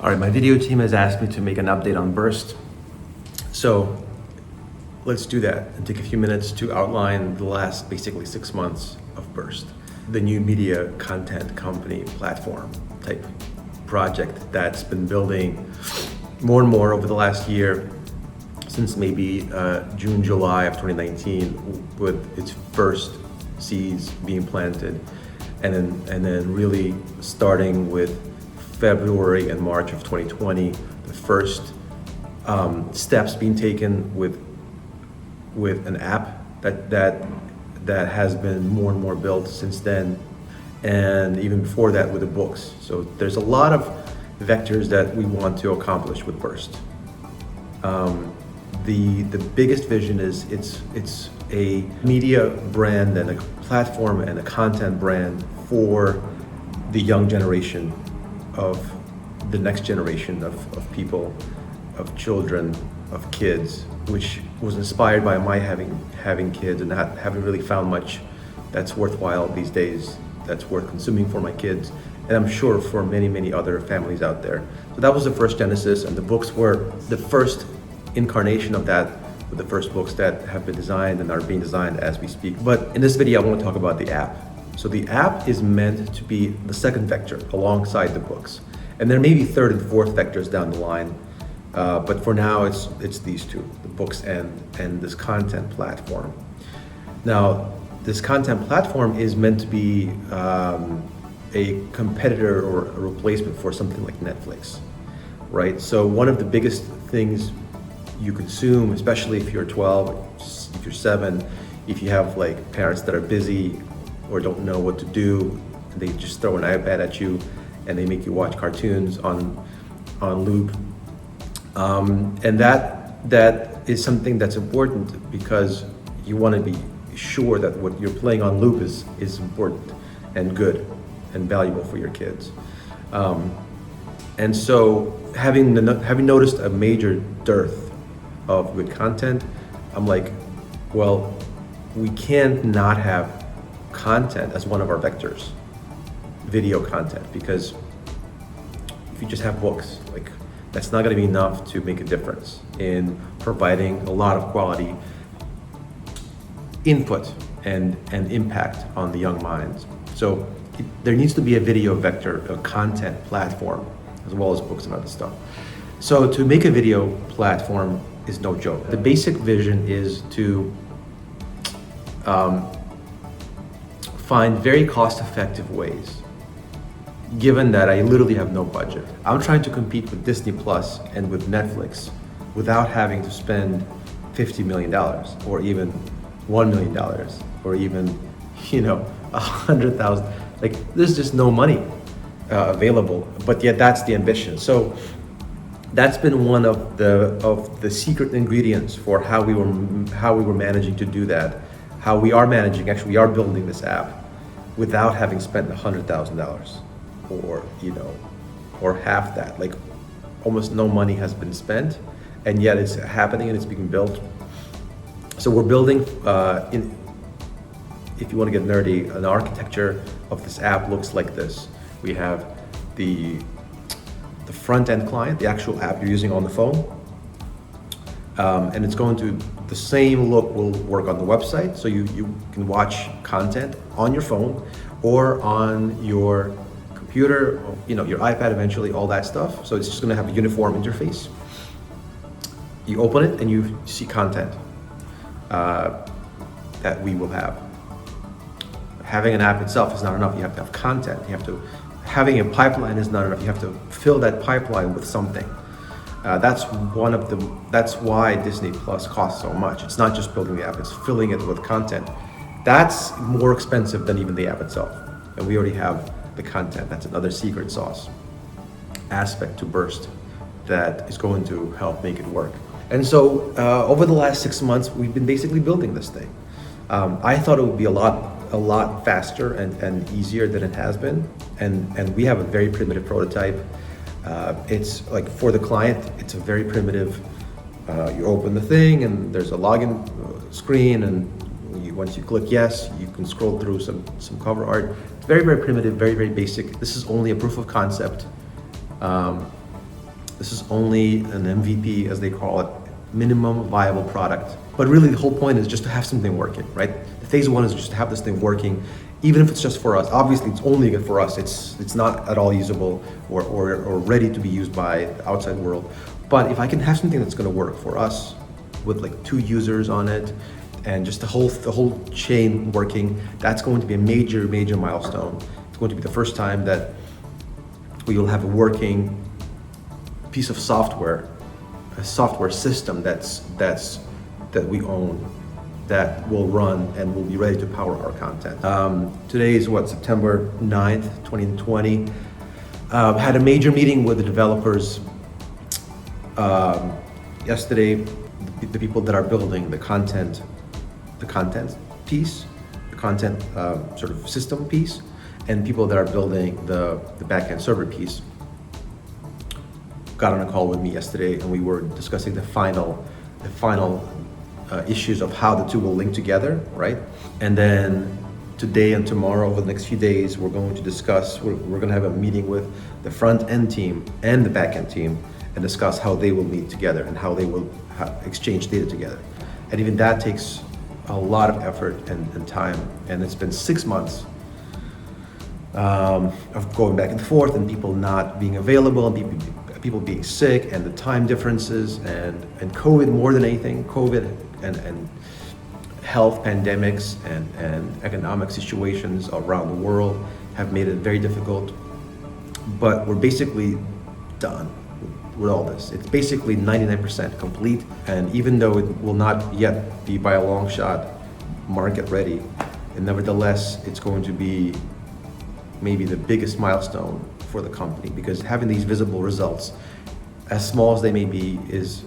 All right, my video team has asked me to make an update on Burst. So let's do that and take a few minutes to outline the last basically 6 months of Burst, the new media content company platform type project that's been building more and more over the last year, since maybe June, July of 2019, with its first seeds being planted, and then really starting with February and March of 2020, the first steps being taken with an app that has been more and more built since then, and even before that with the books. So there's a lot of vectors that we want to accomplish with Burst. The biggest vision is it's a media brand and a platform and a content brand for the young generation, of the next generation of people, of children, of kids, which was inspired by my having kids and not having really found much that's worthwhile these days, that's worth consuming for my kids, and I'm sure for many other families out there. So that was the first genesis, and the books were the first incarnation of that, with the first books that have been designed and are being designed as we speak. But in this video, I want to talk about the app. So the app is meant to be the second vector alongside the books. And there may be third and fourth vectors down the line, but for now it's these two, the books and this content platform. Now, this content platform is meant to be a competitor or a replacement for something like Netflix, right? So one of the biggest things you consume, especially if you're 12, if you're 7, if you have like parents that are busy or don't know what to do, they just throw an iPad at you and they make you watch cartoons on loop. And that is something that's important, because you want to be sure that what you're playing on loop is important and good and valuable for your kids. And so having noticed a major dearth of good content, I'm like, well, we can't not have content as one of our vectors, video content, because if you just have books, like, that's not going to be enough to make a difference in providing a lot of quality input and impact on the young minds. So there needs to be a video vector, a content platform, as well as books and other stuff. So to make a video platform is no joke. The basic vision is to find very cost-effective ways, given that I literally have no budget. I'm trying to compete with Disney Plus and with Netflix without having to spend $50 million or even $1 million or even, $100,000. Like, there's just no money available, but yet that's the ambition. So that's been one of the secret ingredients for how we were managing to do that. How we are managing, actually, we are building this app without having spent $100,000 or half that. Like, almost no money has been spent, and yet it's happening and it's being built. So we're building, if you want to get nerdy, an architecture of this app looks like this. We have the front end client, the actual app you're using on the phone, and it's going to, the same look will work on the website, so you can watch content on your phone or on your computer, your iPad eventually, all that stuff. So it's just going to have a uniform interface. You open it and you see content that we will have. Having an app itself is not enough. You have to have content. Having a pipeline is not enough. You have to fill that pipeline with something. That's why Disney Plus costs so much. It's not just building the app, it's filling it with content. That's more expensive than even the app itself. And we already have the content. That's another secret sauce aspect to Burst that is going to help make it work. And so over the last 6 months, we've been basically building this thing. I thought it would be a lot faster and easier than it has been. And we have a very primitive prototype. It's like, for the client, it's a very primitive, you open the thing and there's a login screen, and once you click yes, you can scroll through some cover art. It's very primitive, very basic. This is only a proof of concept. This is only an MVP, as they call it, minimum viable product. But really the whole point is just to have something working, right? The phase one is just to have this thing working, even if it's just for us. Obviously it's only good for us. It's not at all usable or ready to be used by the outside world. But if I can have something that's gonna work for us with like 2 users on it and just the whole chain working, that's going to be a major, major milestone. It's going to be the first time that we will have a working piece of software, a software system that we own, that will run and will be ready to power our content. Today is September 9th, 2020. Had a major meeting with the developers yesterday, the people that are building the content piece, the content sort of system piece, and people that are building the backend server piece. Got on a call with me yesterday, and we were discussing the final issues of how the two will link together, right? And then today and tomorrow, over the next few days, we're going to discuss. We're going to have a meeting with the front end team and the back end team, and discuss how they will meet together and how they will exchange data together. And even that takes a lot of effort and time. And it's been 6 months of going back and forth, and people not being available, and people being sick, and the time differences, and COVID more than anything. COVID and health pandemics and economic situations around the world have made it very difficult. But we're basically done with all this. It's basically 99% complete, and even though it will not yet be by a long shot market ready, and nevertheless it's going to be maybe the biggest milestone for the company, because having these visible results, as small as they may be, is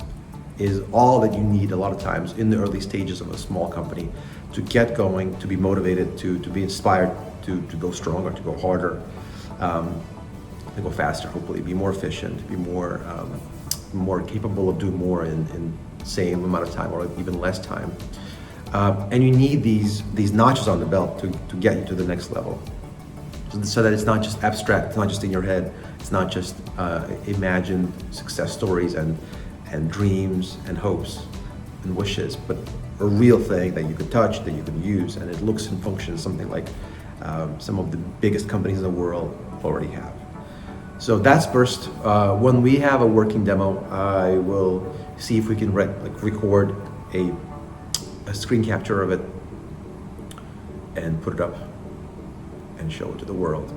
all that you need a lot of times in the early stages of a small company to get going, to be motivated, to be inspired, to go stronger, to go harder, to go faster, hopefully, be more efficient, be more capable of doing more in same amount of time or even less time. And you need these notches on the belt to get you to the next level. So that it's not just abstract, it's not just in your head, it's not just imagined success stories and dreams and hopes and wishes, but a real thing that you can touch, that you can use, and it looks and functions something like some of the biggest companies in the world already have. So that's first. When we have a working demo, I will see if we can record a screen capture of it and put it up and show it to the world.